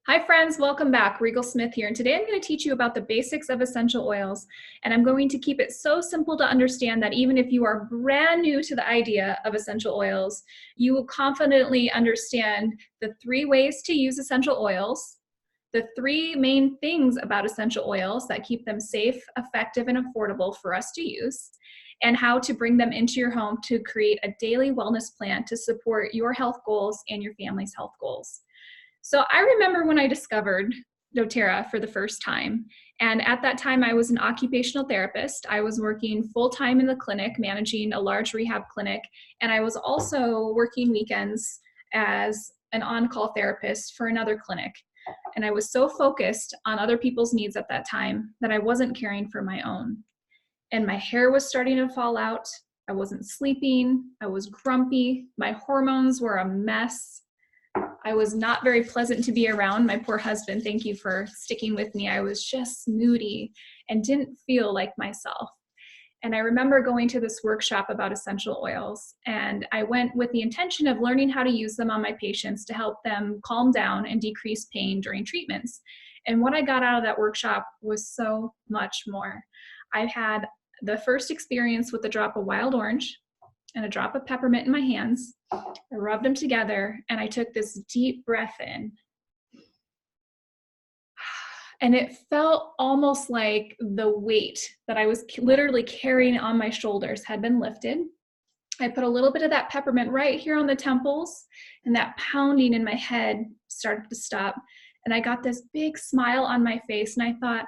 Hi friends, welcome back. Rigel Smith here, and today I'm going to teach you about the basics of essential oils, and I'm going to keep it so simple to understand that even if you are brand new to the idea of essential oils, you will confidently understand the 3 ways to use essential oils, the 3 main things about essential oils that keep them safe, effective, and affordable for us to use, and how to bring them into your home to create a daily wellness plan to support your health goals and your family's health goals. So I remember when I discovered doTERRA for the first time, and at that time I was an occupational therapist. I was working full-time in the clinic, managing a large rehab clinic, and I was also working weekends as an on-call therapist for another clinic. And I was so focused on other people's needs at that time that I wasn't caring for my own. And my hair was starting to fall out. I wasn't sleeping. I was grumpy. My hormones were a mess. I was not very pleasant to be around. My poor husband, thank you for sticking with me. I was just moody and didn't feel like myself. And I remember going to this workshop about essential oils, and I went with the intention of learning how to use them on my patients to help them calm down and decrease pain during treatments. And what I got out of that workshop was so much more. I had the first experience with a drop of wild orange and a drop of peppermint in my hands. I rubbed them together and I took this deep breath in. And it felt almost like the weight that I was literally carrying on my shoulders had been lifted. I put a little bit of that peppermint right here on the temples, and that pounding in my head started to stop. And I got this big smile on my face, and I thought,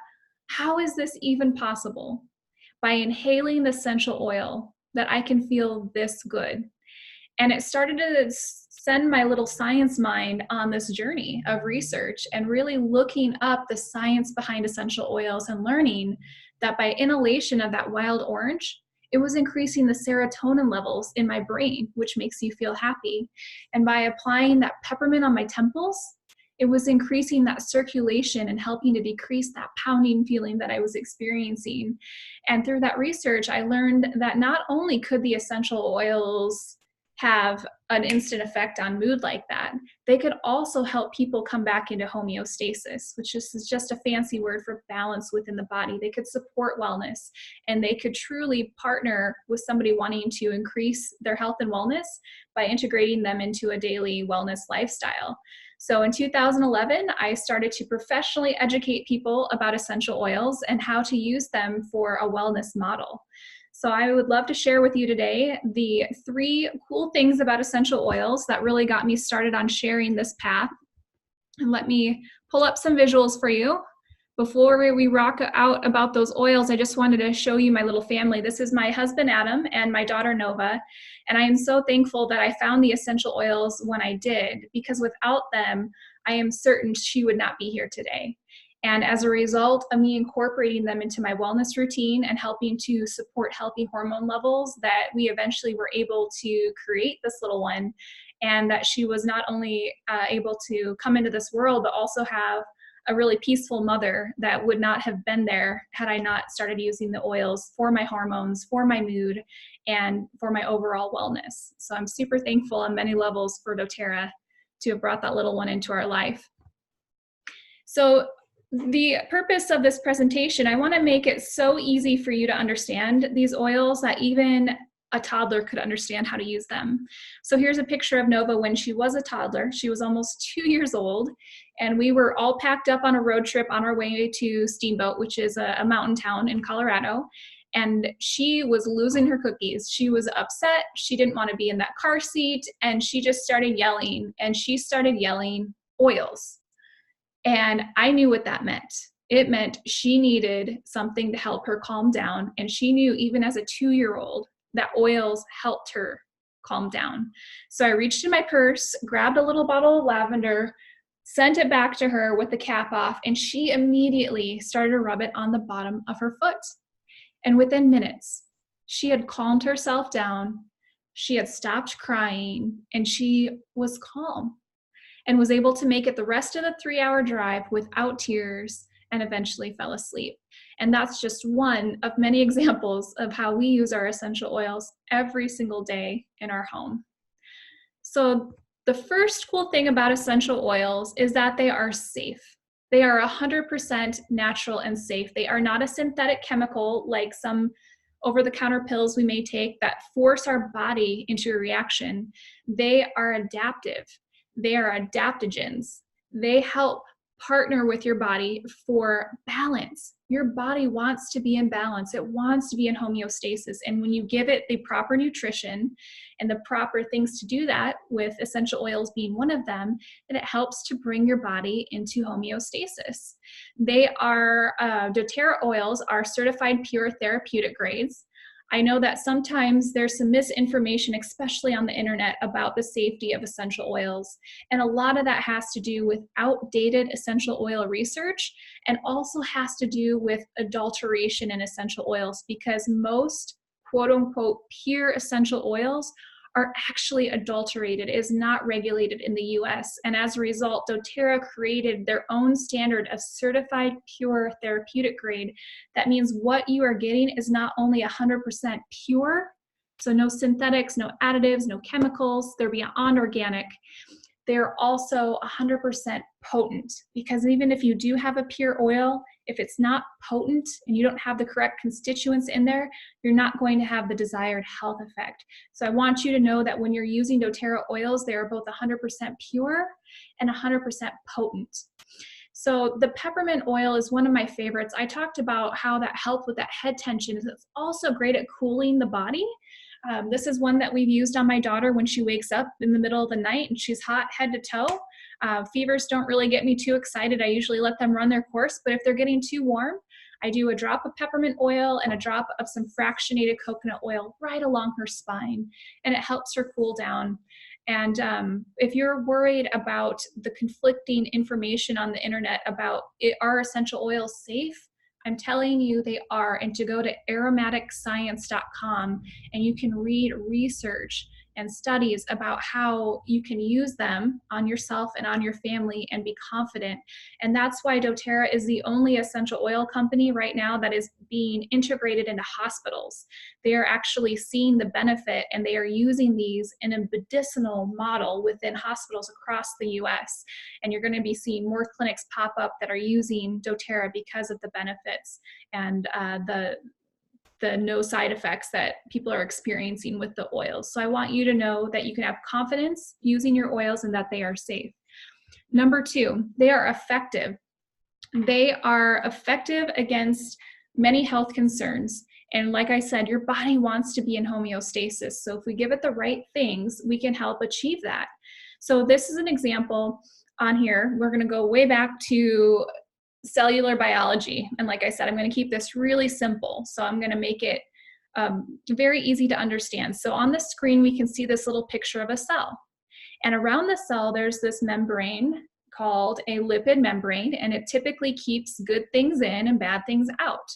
how is this even possible? By inhaling the essential oil, that I can feel this good. And it started to send my little science mind on this journey of research and really looking up the science behind essential oils and learning that by inhalation of that wild orange, it was increasing the serotonin levels in my brain, which makes you feel happy. And by applying that peppermint on my temples, it was increasing that circulation and helping to decrease that pounding feeling that I was experiencing. And through that research, I learned that not only could the essential oils have an instant effect on mood like that, they could also help people come back into homeostasis, which is just a fancy word for balance within the body. They could support wellness, and they could truly partner with somebody wanting to increase their health and wellness by integrating them into a daily wellness lifestyle. So in 2011, I started to professionally educate people about essential oils and how to use them for a wellness model. So I would love to share with you today the 3 cool things about essential oils that really got me started on sharing this path. And let me pull up some visuals for you. Before we rock out about those oils, I just wanted to show you my little family. This is my husband, Adam, and my daughter, Nova. And I am so thankful that I found the essential oils when I did, because without them, I am certain she would not be here today. And as a result of me incorporating them into my wellness routine and helping to support healthy hormone levels, that we eventually were able to create this little one, and that she was not only able to come into this world, but also have a really peaceful mother that would not have been there had I not started using the oils for my hormones, for my mood, and for my overall wellness. So I'm super thankful on many levels for doTERRA to have brought that little one into our life. So the purpose of this presentation, I want to make it so easy for you to understand these oils that even a toddler could understand how to use them. So here's a picture of Nova when she was a toddler. She was almost 2 years old, and we were all packed up on a road trip on our way to Steamboat, which is a mountain town in Colorado. And she was losing her cookies. She was upset. She didn't want to be in that car seat, and she just started yelling, and she started yelling oils. And I knew what that meant. It meant she needed something to help her calm down. And she knew, even as a 2-year-old, that oils helped her calm down. So I reached in my purse, grabbed a little bottle of lavender, sent it back to her with the cap off, and she immediately started to rub it on the bottom of her foot. And within minutes, she had calmed herself down, she had stopped crying, and she was calm, and was able to make it the rest of the 3-hour drive without tears, and eventually fell asleep. And that's just one of many examples of how we use our essential oils every single day in our home. So The first cool thing about essential oils is that they are safe. They are 100% natural and safe. They are not a synthetic chemical like some over-the-counter pills we may take that force our body into a reaction. They are adaptive. They are adaptogens. They help partner with your body for balance. Your body wants to be in balance. It wants to be in homeostasis. And when you give it the proper nutrition and the proper things to do that, with essential oils being one of them, then it helps to bring your body into homeostasis. They are, doTERRA oils are certified pure therapeutic grades. I know that sometimes there's some misinformation, especially on the internet, about the safety of essential oils. And a lot of that has to do with outdated essential oil research, and also has to do with adulteration in essential oils, because most quote unquote pure essential oils are actually adulterated. It is not regulated in the US. And as a result, doTERRA created their own standard of certified pure therapeutic grade. That means what you are getting is not only 100% pure, so no synthetics, no additives, no chemicals, they're beyond organic. They're also 100% potent, because even if you do have a pure oil, if it's not potent and you don't have the correct constituents in there, you're not going to have the desired health effect. So I want you to know that when you're using doTERRA oils, they are both 100% pure and 100% potent. So the peppermint oil is one of my favorites. I talked about how that helped with that head tension. It's also great at cooling the body. This is one that we've used on my daughter when she wakes up in the middle of the night and she's hot head to toe. Fevers don't really get me too excited. I usually let them run their course, but if they're getting too warm, I do a drop of peppermint oil and a drop of some fractionated coconut oil right along her spine, and it helps her cool down. And if you're worried about the conflicting information on the internet about are essential oils safe, I'm telling you they are. And to go to aromaticscience.com and you can read research and studies about how you can use them on yourself and on your family and be confident. And that's why doTERRA is the only essential oil company right now that is being integrated into hospitals. They are actually seeing the benefit, and they are using these in a medicinal model within hospitals across the US. And you're going to be seeing more clinics pop up that are using doTERRA because of the benefits and the no side effects that people are experiencing with the oils. So I want you to know that you can have confidence using your oils and that they are safe. Number two, they are effective. They are effective against many health concerns. And like I said, your body wants to be in homeostasis. So if we give it the right things, we can help achieve that. So this is an example on here. We're going to go way back to cellular biology. And like I said, I'm going to keep this really simple. So I'm going to make it very easy to understand. So on the screen, we can see this little picture of a cell. And around the cell, there's this membrane called a lipid membrane, and it typically keeps good things in and bad things out.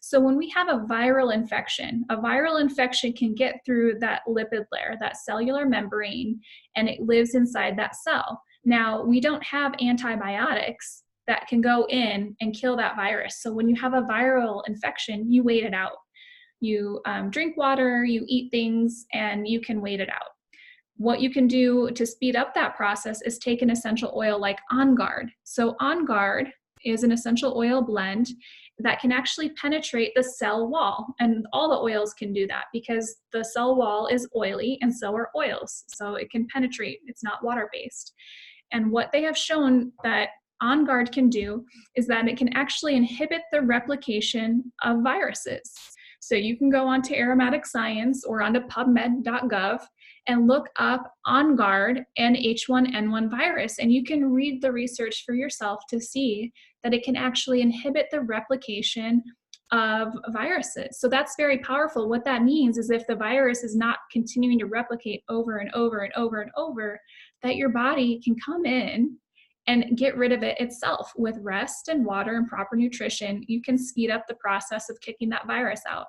So when we have a viral infection can get through that lipid layer, that cellular membrane, and it lives inside that cell. Now, we don't have antibiotics that can go in and kill that virus. So when you have a viral infection, you wait it out. You drink water, you eat things, and you can wait it out. What you can do to speed up that process is take an essential oil like On Guard. So On Guard is an essential oil blend that can actually penetrate the cell wall. And all the oils can do that because the cell wall is oily and so are oils. So it can penetrate, it's not water-based. And what they have shown that On Guard can do is that it can actually inhibit the replication of viruses. So you can go onto Aromatic Science or onto PubMed.gov and look up On Guard and H1N1 virus, and you can read the research for yourself to see that it can actually inhibit the replication of viruses. So that's very powerful. What that means is if the virus is not continuing to replicate over and over and over and over, that your body can come in and get rid of it itself. With rest and water and proper nutrition, you can speed up the process of kicking that virus out.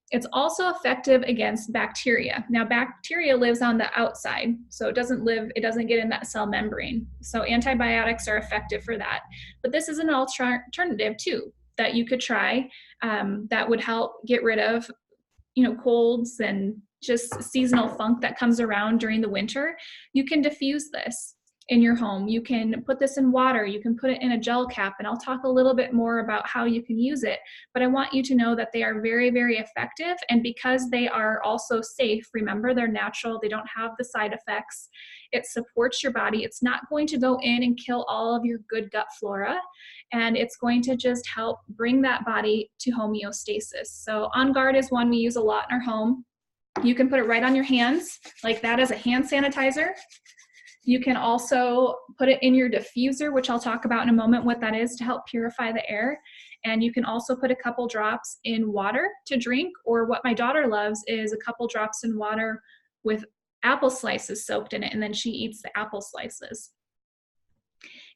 It's also effective against bacteria. Now, bacteria lives on the outside, so it doesn't get in that cell membrane. So antibiotics are effective for that. But this is an alternative too that you could try that would help get rid of, colds and just seasonal funk that comes around during the winter, you can diffuse this in your home. You can put this in water, you can put it in a gel cap, and I'll talk a little bit more about how you can use it, but I want you to know that they are very, very effective, and because they are also safe, remember they're natural, they don't have the side effects, it supports your body, it's not going to go in and kill all of your good gut flora, and it's going to just help bring that body to homeostasis. So On Guard is one we use a lot in our home. You can put it right on your hands like that as a hand sanitizer. You can also put it in your diffuser, which I'll talk about in a moment what that is to help purify the air. And you can also put a couple drops in water to drink, or what my daughter loves is a couple drops in water with apple slices soaked in it, and then she eats the apple slices.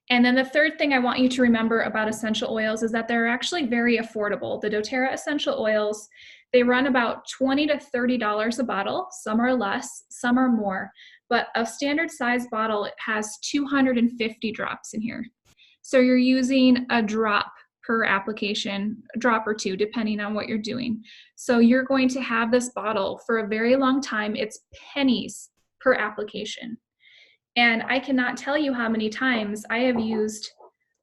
And then the third thing I want you to remember about essential oils is that they're actually very affordable. The doTERRA essential oils, they run about $20 to $30 a bottle. Some are less, some are more. But a standard size bottle, it has 250 drops in here. So you're using a drop per application, a drop or two, depending on what you're doing. So you're going to have this bottle for a very long time. It's pennies per application. And I cannot tell you how many times I have used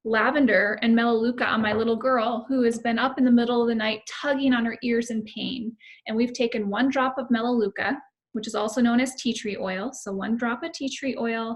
lavender and melaleuca on my little girl who has been up in the middle of the night tugging on her ears in pain. And we've taken 1 drop of melaleuca, which is also known as tea tree oil. So 1 drop of tea tree oil,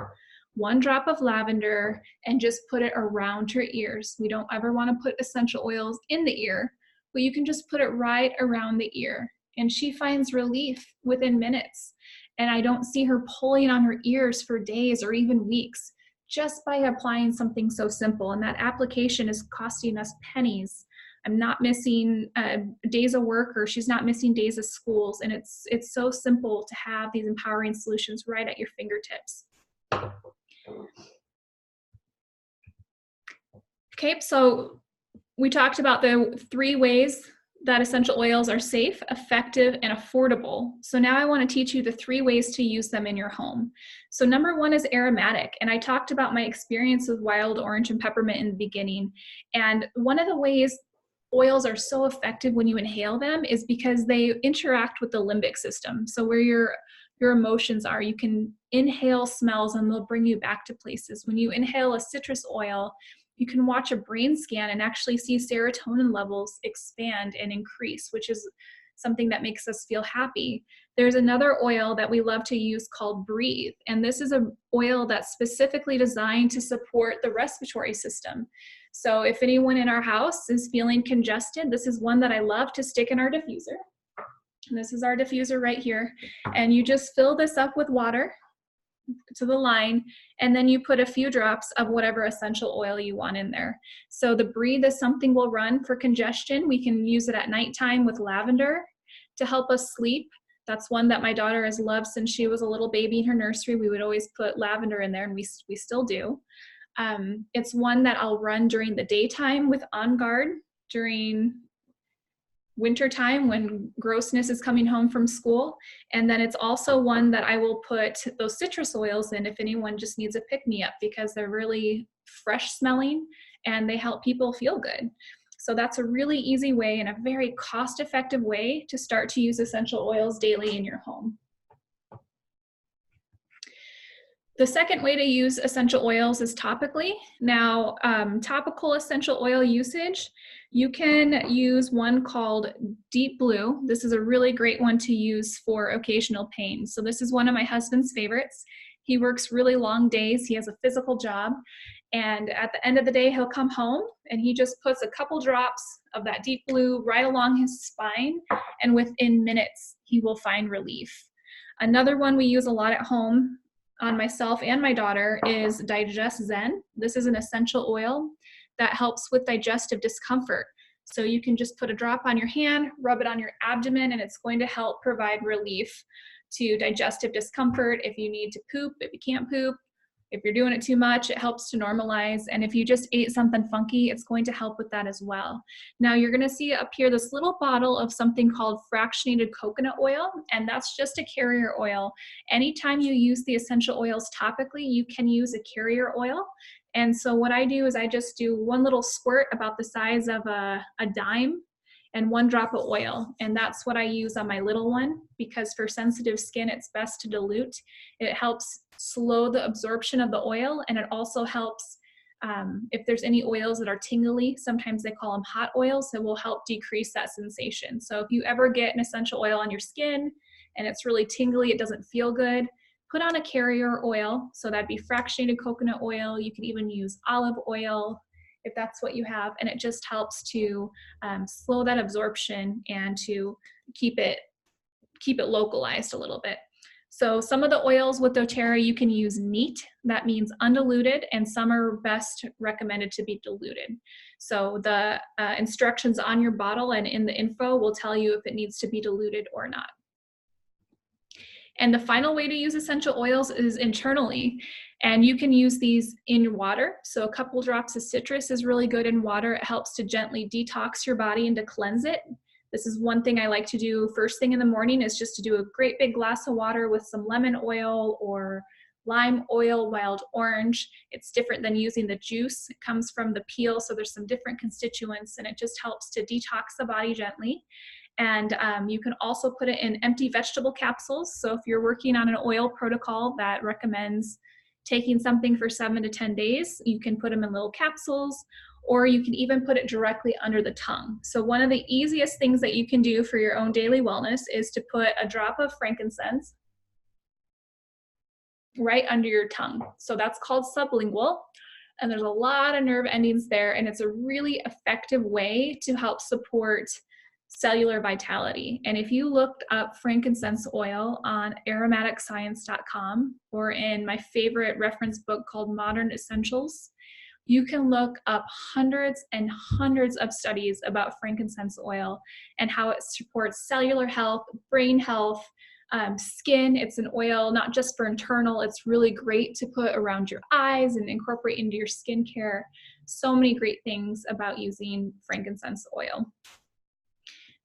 1 drop of lavender, and just put it around her ears. We don't ever want to put essential oils in the ear, but you can just put it right around the ear. And she finds relief within minutes. And I don't see her pulling on her ears for days or even weeks just by applying something so simple. And that application is costing us pennies. I'm not missing days of work, or she's not missing days of schools. And it's so simple to have these empowering solutions right at your fingertips. Okay, so we talked about the 3 ways that essential oils are safe, effective, and affordable. So now I want to teach you the 3 ways to use them in your home. So number 1 is aromatic. And I talked about my experience with wild orange and peppermint in the beginning. And one of the ways oils are so effective when you inhale them is because they interact with the limbic system. So where your emotions are, you can inhale smells and they'll bring you back to places. When you inhale a citrus oil, you can watch a brain scan and actually see serotonin levels expand and increase, which is something that makes us feel happy. There's another oil that we love to use called Breathe, and this is an oil that's specifically designed to support the respiratory system. So if anyone in our house is feeling congested, this is one that I love to stick in our diffuser. And this is our diffuser right here. And you just fill this up with water to the line, and then you put a few drops of whatever essential oil you want in there. So the Breathe is something we'll run for congestion. We can use it at nighttime with lavender to help us sleep. That's one that my daughter has loved since she was a little baby in her nursery. We would always put lavender in there, and we still do. It's one that I'll run during the daytime with On Guard during wintertime when grossness is coming home from school. And then it's also one that I will put those citrus oils in if anyone just needs a pick-me-up, because they're really fresh smelling and they help people feel good. So that's a really easy way and a very cost-effective way to start to use essential oils daily in your home. The second way to use essential oils is topically. Now, topical essential oil usage, you can use one called Deep Blue. This is a really great one to use for occasional pain. So this is one of my husband's favorites. He works really long days. He has a physical job. And at the end of the day, he'll come home and he just puts a couple drops of that Deep Blue right along his spine. And within minutes, he will find relief. Another one we use a lot at home on myself and my daughter is Digest Zen. This is an essential oil that helps with digestive discomfort. So you can just put a drop on your hand, rub it on your abdomen, and it's going to help provide relief to digestive discomfort. If you need to poop, if you can't poop, if you're doing it too much, it helps to normalize. And if you just ate something funky, it's going to help with that as well. Now you're gonna see up here this little bottle of something called fractionated coconut oil, and that's just a carrier oil. Anytime you use the essential oils topically, you can use a carrier oil. And so what I do is I just do one little squirt about the size of a dime and 1 drop of oil. And that's what I use on my little one, because for sensitive skin, it's best to dilute. It helps slow the absorption of the oil, and it also helps if there's any oils that are tingly, sometimes they call them hot oils, that will help decrease that sensation. So if you ever get an essential oil on your skin and it's really tingly, it doesn't feel good, put on a carrier oil. So that'd be fractionated coconut oil. You could even use olive oil if that's what you have. And it just helps to slow that absorption and to keep it localized a little bit. So some of the oils with doTERRA you can use neat, that means undiluted, and some are best recommended to be diluted. So the instructions on your bottle and in the info will tell you if it needs to be diluted or not. And the final way to use essential oils is internally, and you can use these in your water. So a couple drops of citrus is really good in water. It helps to gently detox your body and to cleanse it. This is one thing I like to do first thing in the morning, is just to do a great big glass of water with some lemon oil or lime oil, wild orange. It's different than using the juice. It comes from the peel, so there's some different constituents, and it just helps to detox the body gently. And you can also put it in empty vegetable capsules. So if you're working on an oil protocol that recommends taking something for 7 to 10 days, you can put them in little capsules, or you can even put it directly under the tongue. So one of the easiest things that you can do for your own daily wellness is to put a drop of frankincense right under your tongue. So that's called sublingual. And there's a lot of nerve endings there, and it's a really effective way to help support cellular vitality. And if you looked up frankincense oil on aromaticscience.com, or in my favorite reference book called Modern Essentials, you can look up hundreds and hundreds of studies about frankincense oil and how it supports cellular health, brain health, skin. It's an oil not just for internal, it's really great to put around your eyes and incorporate into your skincare. So many great things about using frankincense oil.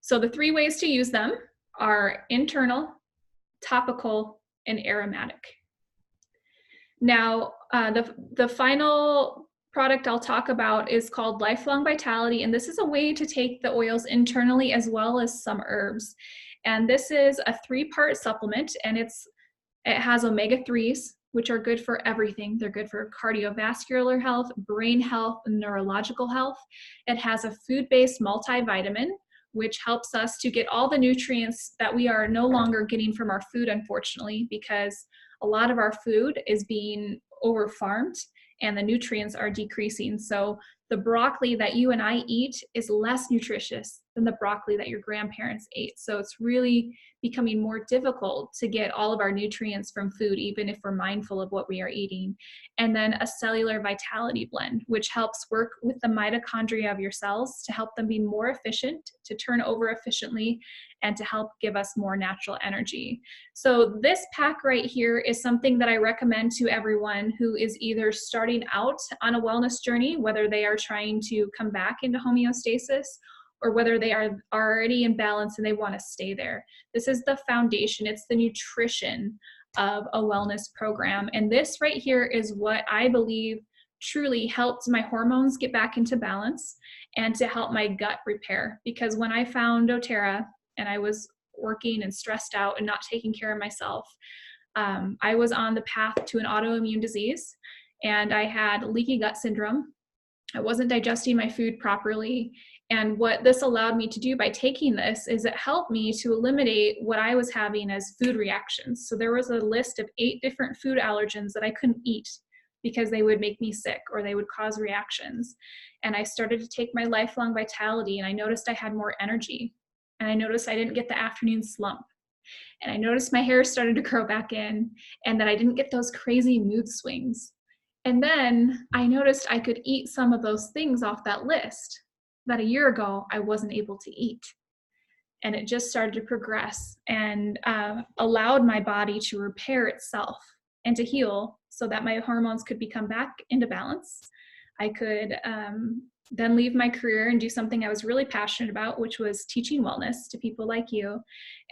So the 3 ways to use them are internal, topical, and aromatic. Now, the final product I'll talk about is called Lifelong Vitality, and this is a way to take the oils internally as well as some herbs. And this is a 3-part supplement, and it has omega-3s, which are good for everything. They're good for cardiovascular health, brain health, and neurological health. It has a food-based multivitamin, which helps us to get all the nutrients that we are no longer getting from our food, unfortunately, because a lot of our food is being over-farmed and the nutrients are decreasing. So the broccoli that you and I eat is less nutritious than the broccoli that your grandparents ate. So it's really becoming more difficult to get all of our nutrients from food, even if we're mindful of what we are eating. And then a cellular vitality blend, which helps work with the mitochondria of your cells to help them be more efficient, to turn over efficiently, and to help give us more natural energy. So this pack right here is something that I recommend to everyone who is either starting out on a wellness journey, whether they are trying to come back into homeostasis, or whether they are already in balance and they want to stay there. This is the foundation. It's the nutrition of a wellness program. And this right here is what I believe truly helped my hormones get back into balance and to help my gut repair. Because when I found doTERRA and I was working and stressed out and not taking care of myself, I was on the path to an autoimmune disease, and I had leaky gut syndrome. I wasn't digesting my food properly. And what this allowed me to do by taking this is it helped me to eliminate what I was having as food reactions. So there was a list of 8 different food allergens that I couldn't eat because they would make me sick or they would cause reactions. And I started to take my Lifelong Vitality, and I noticed I had more energy. And I noticed I didn't get the afternoon slump. And I noticed my hair started to grow back in, and that I didn't get those crazy mood swings. And then I noticed I could eat some of those things off that list that a year ago I wasn't able to eat. And it just started to progress and allowed my body to repair itself and to heal so that my hormones could become back into balance. I could then leave my career and do something I was really passionate about, which was teaching wellness to people like you,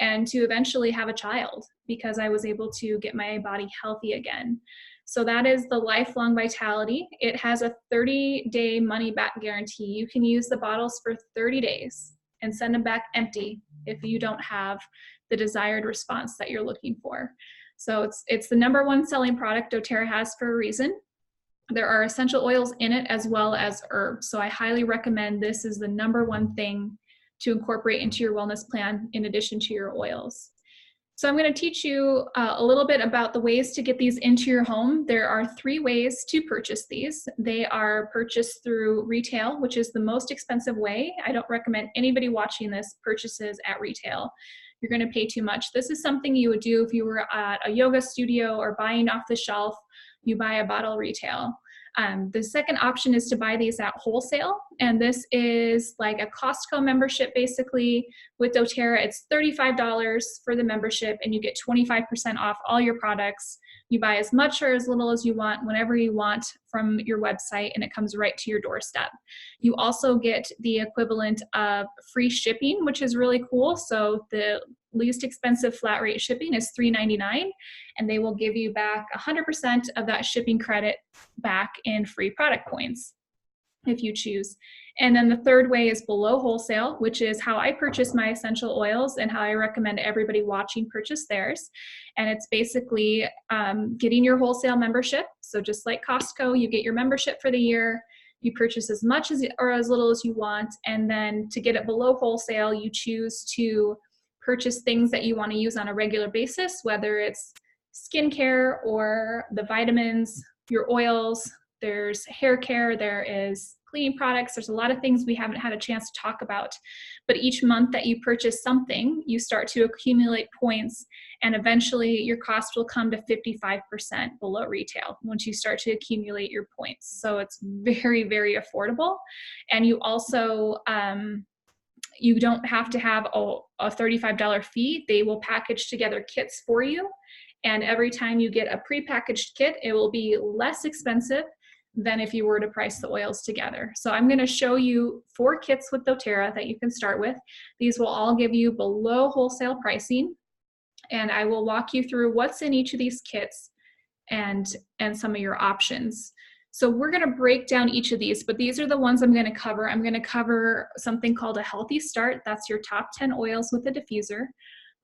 and to eventually have a child because I was able to get my body healthy again. So that is the Lifelong Vitality. It has a 30-day money-back guarantee. You can use the bottles for 30 days, and send them back empty if you don't have the desired response that you're looking for. So it's the #1 selling product doTERRA has for a reason. There are essential oils in it as well as herbs. So I highly recommend this is the #1 thing to incorporate into your wellness plan in addition to your oils. So I'm going to teach you a little bit about the ways to get these into your home. There are 3 ways to purchase these. They are purchased through retail, which is the most expensive way. I don't recommend anybody watching this purchases at retail. You're going to pay too much. This is something you would do if you were at a yoga studio or buying off the shelf. You buy a bottle retail. The second option is to buy these at wholesale, and this is like a Costco membership basically. With doTERRA, it's $35 for the membership, and you get 25% off all your products. You buy as much or as little as you want, whenever you want from your website, and it comes right to your doorstep. You also get the equivalent of free shipping, which is really cool. So the least expensive flat rate shipping is $3.99, and they will give you back 100% of that shipping credit back in free product points if you choose. And then the third way is below wholesale, which is how I purchase my essential oils and how I recommend everybody watching purchase theirs. And it's basically getting your wholesale membership. So just like Costco, you get your membership for the year. You purchase as much as or as little as you want. And then to get it below wholesale, you choose to purchase things that you want to use on a regular basis, whether it's skincare or the vitamins, your oils, there's hair care, there is cleaning products, there's a lot of things we haven't had a chance to talk about. But each month that you purchase something, you start to accumulate points, and eventually your cost will come to 55% below retail once you start to accumulate your points. So it's very, very affordable. And you also, you don't have to have a $35 fee. They will package together kits for you. And every time you get a prepackaged kit, it will be less expensive than if you were to price the oils together. So I'm going to show you 4 kits with doTERRA that you can start with. These will all give you below wholesale pricing. And I will walk you through what's in each of these kits and some of your options. So we're going to break down each of these, but these are the ones I'm going to cover. I'm going to cover something called a healthy start. That's your top 10 oils with a diffuser.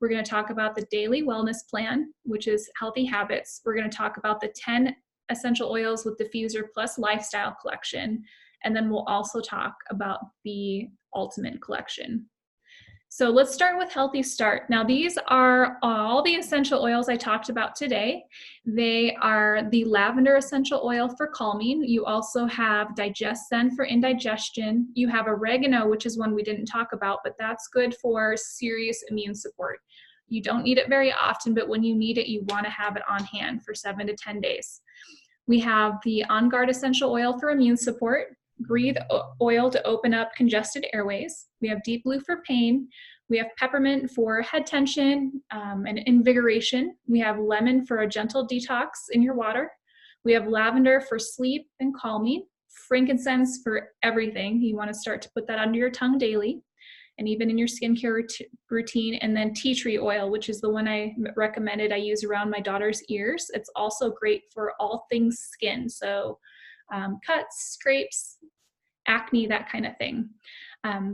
We're going to talk about the daily wellness plan, which is healthy habits. We're going to talk about the 10 essential oils with diffuser plus lifestyle collection. And then we'll also talk about the ultimate collection. So let's start with Healthy Start. Now these are all the essential oils I talked about today. They are the lavender essential oil for calming. You also have DigestZen for indigestion. You have oregano, which is one we didn't talk about, but that's good for serious immune support. You don't need it very often, but when you need it, you want to have it on hand for 7 to 10 days. We have the On Guard essential oil for immune support. Breathe oil to open up congested airways. We have Deep Blue for pain. We have peppermint for head tension and invigoration. We have lemon for a gentle detox in your water. We have lavender for sleep and calming. Frankincense for everything. You want to start to put that under your tongue daily and even in your skincare routine. And then tea tree oil, which is the one I recommended I use around my daughter's ears. It's also great for all things skin. So cuts, scrapes, acne, that kind of thing.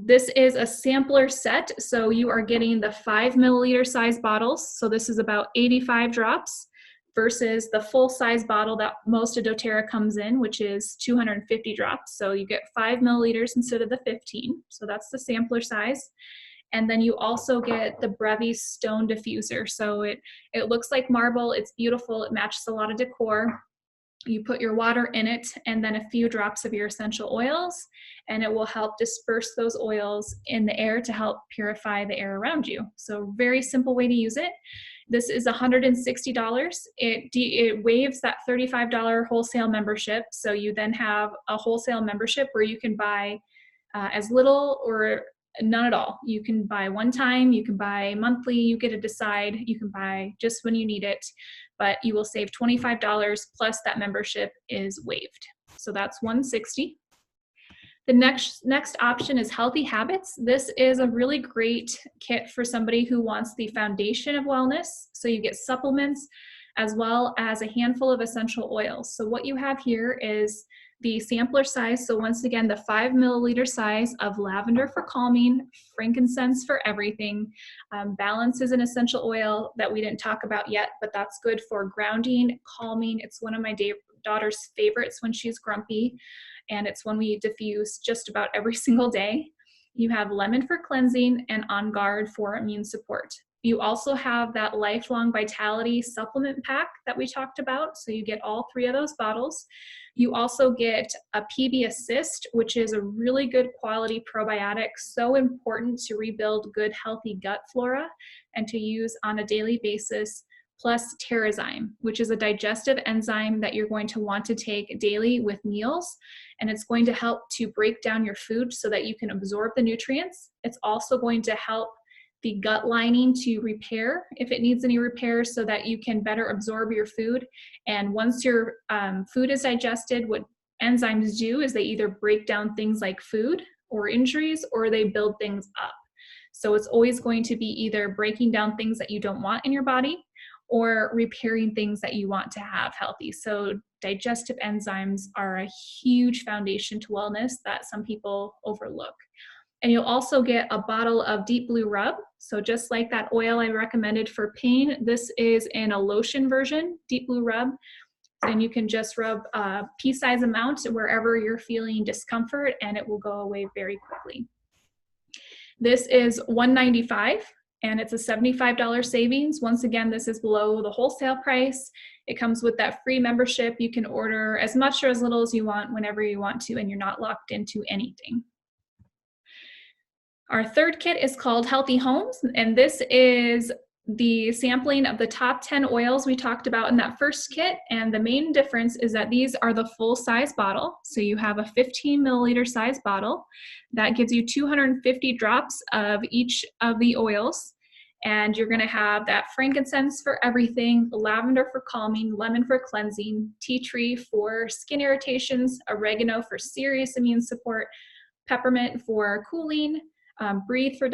This is a sampler set, so you are getting the 5 milliliter size bottles. So this is about 85 drops versus the full size bottle that most of doTERRA comes in, which is 250 drops. So you get 5 milliliters instead of the 15. So that's the sampler size. And then you also get the Brevi Stone Diffuser. So it looks like marble. It's beautiful. It matches a lot of decor. You put your water in it and then a few drops of your essential oils, and it will help disperse those oils in the air to help purify the air around you. So very simple way to use it. This is $160. It waives that $35 wholesale membership. So you then have a wholesale membership where you can buy as little or none at all. You can buy one time, you can buy monthly, you get to decide, you can buy just when you need it, but you will save $25 plus that membership is waived. So that's $160. The next option is Healthy Habits. This is a really great kit for somebody who wants the foundation of wellness. So you get supplements as well as a handful of essential oils. So what you have here is the sampler size. So once again, the 5 milliliter size of lavender for calming, frankincense for everything. Balance is an essential oil that we didn't talk about yet, but that's good for grounding, calming. It's one of my daughter's favorites when she's grumpy, and it's one we diffuse just about every single day. You have lemon for cleansing and On Guard for immune support. You also have that Lifelong Vitality supplement pack that we talked about. So you get all 3 of those bottles. You also get a PB Assist, which is a really good quality probiotic, so important to rebuild good, healthy gut flora and to use on a daily basis, plus Terrazyme, which is a digestive enzyme that you're going to want to take daily with meals. And it's going to help to break down your food so that you can absorb the nutrients. It's also going to help the gut lining to repair if it needs any repair so that you can better absorb your food. And once your food is digested, what enzymes do is they either break down things like food or injuries, or they build things up. So it's always going to be either breaking down things that you don't want in your body or repairing things that you want to have healthy. So digestive enzymes are a huge foundation to wellness that some people overlook. And you'll also get a bottle of Deep Blue Rub. So just like that oil I recommended for pain, this is in a lotion version, Deep Blue Rub. And you can just rub a pea-size amount wherever you're feeling discomfort, and it will go away very quickly. This is $195, and it's a $75 savings. Once again, this is below the wholesale price. It comes with that free membership. You can order as much or as little as you want whenever you want to, and you're not locked into anything. Our third kit is called Healthy Homes, and this is the sampling of the top 10 oils we talked about in that first kit. And the main difference is that these are the full size bottle. So you have a 15 milliliter size bottle that gives you 250 drops of each of the oils. And you're going to have that frankincense for everything, lavender for calming, lemon for cleansing, tea tree for skin irritations, oregano for serious immune support, peppermint for cooling, breathe for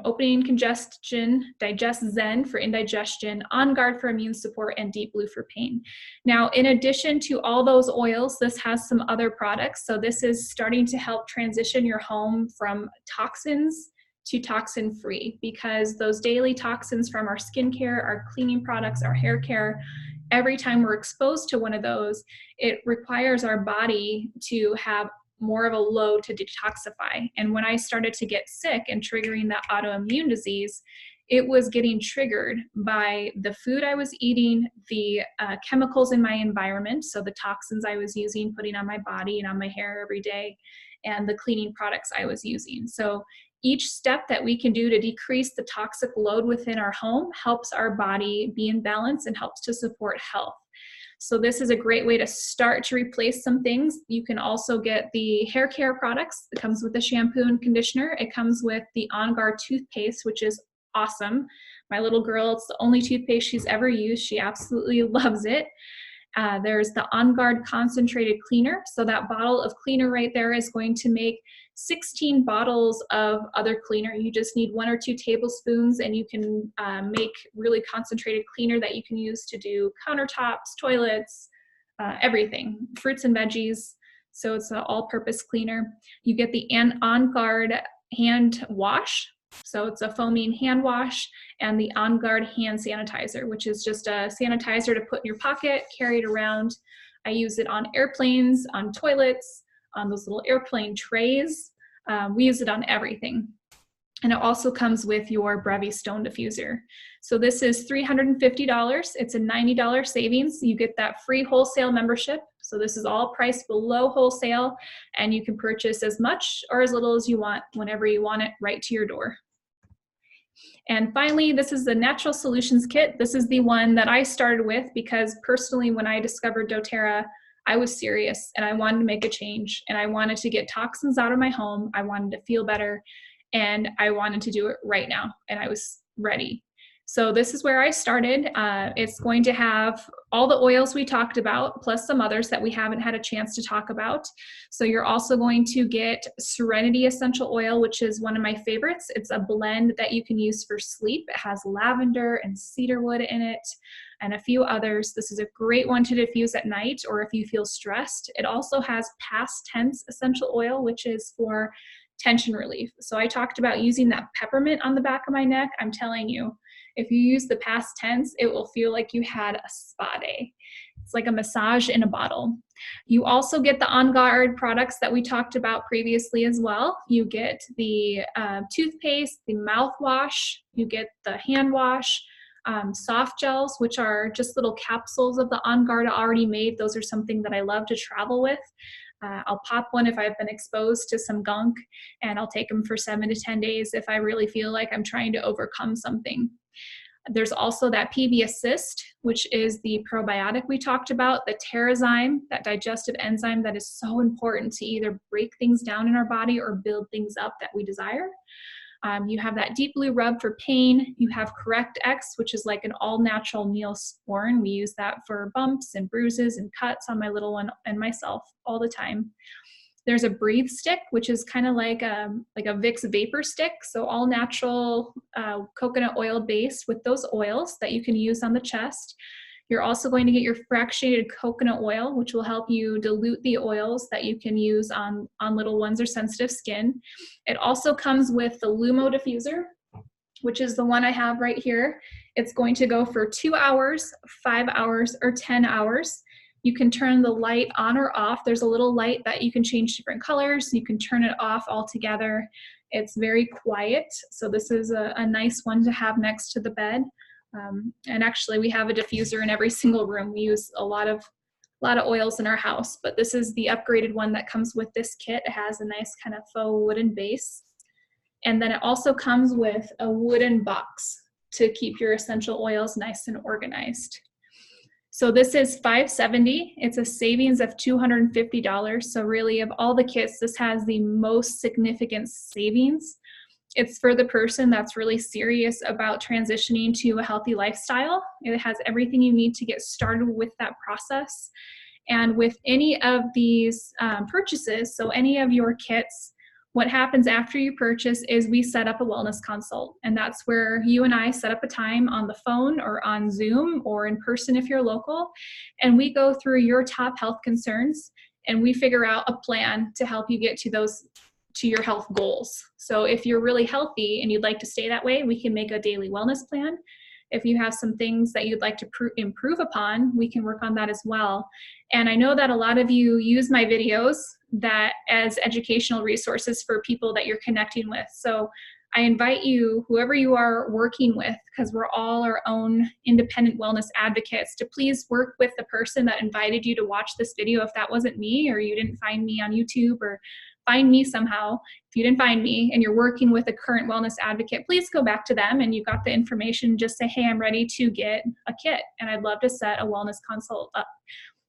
opening congestion, digest zen for indigestion, On Guard for immune support, and Deep Blue for pain. Now, in addition to all those oils, this has some other products. So this is starting to help transition your home from toxins to toxin-free, because those daily toxins from our skincare, our cleaning products, our hair care, every time we're exposed to one of those, it requires our body to have more of a load to detoxify. And when I started to get sick and triggering that autoimmune disease, it was getting triggered by the food I was eating, the chemicals in my environment, so the toxins I was using, putting on my body and on my hair every day, and the cleaning products I was using. So each step that we can do to decrease the toxic load within our home helps our body be in balance and helps to support health. So this is a great way to start to replace some things. You can also get the hair care products. It comes with the shampoo and conditioner. It comes with the On Guard toothpaste, which is awesome. My little girl, it's the only toothpaste she's ever used. She absolutely loves it. There's the On Guard concentrated cleaner. So that bottle of cleaner right there is going to make 16 bottles of other cleaner. You just need 1 or 2 tablespoons, and you can make really concentrated cleaner that you can use to do countertops, toilets, everything, fruits and veggies. So it's an all-purpose cleaner. You get the On Guard hand wash. So it's a foaming hand wash, and the On Guard hand sanitizer, which is just a sanitizer to put in your pocket, carry it around. I use it on airplanes, on toilets, on those little airplane trays. We use it on everything. And it also comes with your Brevi Stone diffuser. So this is $350. It's a $90 savings. You get that free wholesale membership. So this is all priced below wholesale, and you can purchase as much or as little as you want whenever you want it, right to your door. And finally, this is the Natural Solutions Kit. This is the one that I started with because personally, when I discovered doTERRA, I was serious and I wanted to make a change, and I wanted to get toxins out of my home. I wanted to feel better, and I wanted to do it right now, and I was ready. So this is where I started. It's going to have all the oils we talked about, plus some others that we haven't had a chance to talk about. So you're also going to get Serenity Essential Oil, which is one of my favorites. It's a blend that you can use for sleep. It has lavender and cedarwood in it. and a few others. This is a great one to diffuse at night or if you feel stressed. It also has past tense essential oil, which is for tension relief. So I talked about using that peppermint on the back of my neck. I'm telling you, if you use the past tense, it will feel like you had a spa day. It's like a massage in a bottle. You also get the On Guard products that we talked about previously as well. You get the toothpaste, the mouthwash, you get the hand wash, soft gels, which are just little capsules of the On Guard already made. Those are something that I love to travel with. I'll pop one if I've been exposed to some gunk, and I'll take them for 7 to 10 days if I really feel like I'm trying to overcome something. There's also that PB Assist, which is the probiotic we talked about, the TerraZyme, that digestive enzyme that is so important to either break things down in our body or build things up that we desire. You have that Deep Blue Rub for pain. You have Correct X, which is like an all-natural Neosporin. We use that for bumps and bruises and cuts on my little one and myself all the time. There's a Breathe Stick, which is kind of like a Vicks vapor stick. So all natural coconut oil based with those oils that you can use on the chest. You're also going to get your fractionated coconut oil, which will help you dilute the oils that you can use on little ones or sensitive skin. It also comes with the Lumo diffuser, which is the one I have right here. It's going to go for 2 hours, 5 hours, or 10 hours. You can turn the light on or off. There's a little light that you can change different colors. You can turn it off altogether. It's very quiet, so this is a nice one to have next to the bed. And actually, we have a diffuser in every single room. We use a lot of oils in our house, but this is the upgraded one that comes with this kit. It has a nice kind of faux wooden base. And then it also comes with a wooden box to keep your essential oils nice and organized. So this is $570. It's a savings of $250. So really, of all the kits, this has the most significant savings. It's for the person that's really serious about transitioning to a healthy lifestyle. It has everything you need to get started with that process. And with any of these purchases, so any of your kits, what happens after you purchase is we set up a wellness consult, and that's where you and I set up a time on the phone or on Zoom or in person if you're local, and we go through your top health concerns and we figure out a plan to help you get to your health goals. So if you're really healthy and you'd like to stay that way, we can make a daily wellness plan. If you have some things that you'd like to improve upon, we can work on that as well. And I know that a lot of you use my videos that as educational resources for people that you're connecting with. So I invite you, whoever you are working with, because we're all our own independent wellness advocates, to please work with the person that invited you to watch this video. If that wasn't me, or you didn't find me on YouTube, or find me somehow. If you didn't find me and you're working with a current wellness advocate, please go back to them and you got the information. Just say, hey, I'm ready to get a kit and I'd love to set a wellness consult up.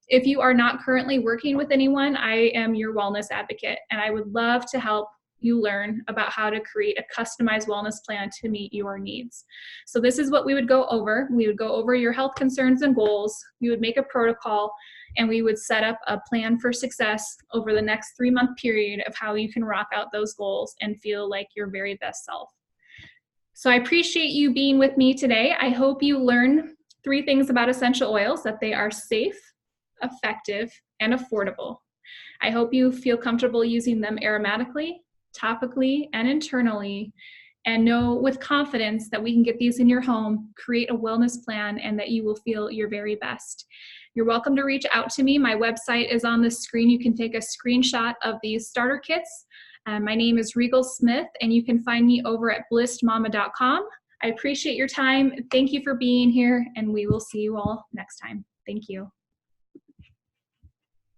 If you are not currently working with anyone, I am your wellness advocate, and I would love to help you learn about how to create a customized wellness plan to meet your needs. So this is what we would go over. We would go over your health concerns and goals. We would make a protocol, and we would set up a plan for success over the next 3-month period of how you can rock out those goals and feel like your very best self. So I appreciate you being with me today. I hope you learn 3 things about essential oils: that they are safe, effective, and affordable. I hope you feel comfortable using them aromatically, topically, and internally, and know with confidence that we can get these in your home, create a wellness plan, and that you will feel your very best. You're welcome to reach out to me. My website is on the screen. You can take a screenshot of these starter kits. My name is Rigel Smith, and you can find me over at blissedmama.com. I appreciate your time. Thank you for being here, and we will see you all next time. Thank you.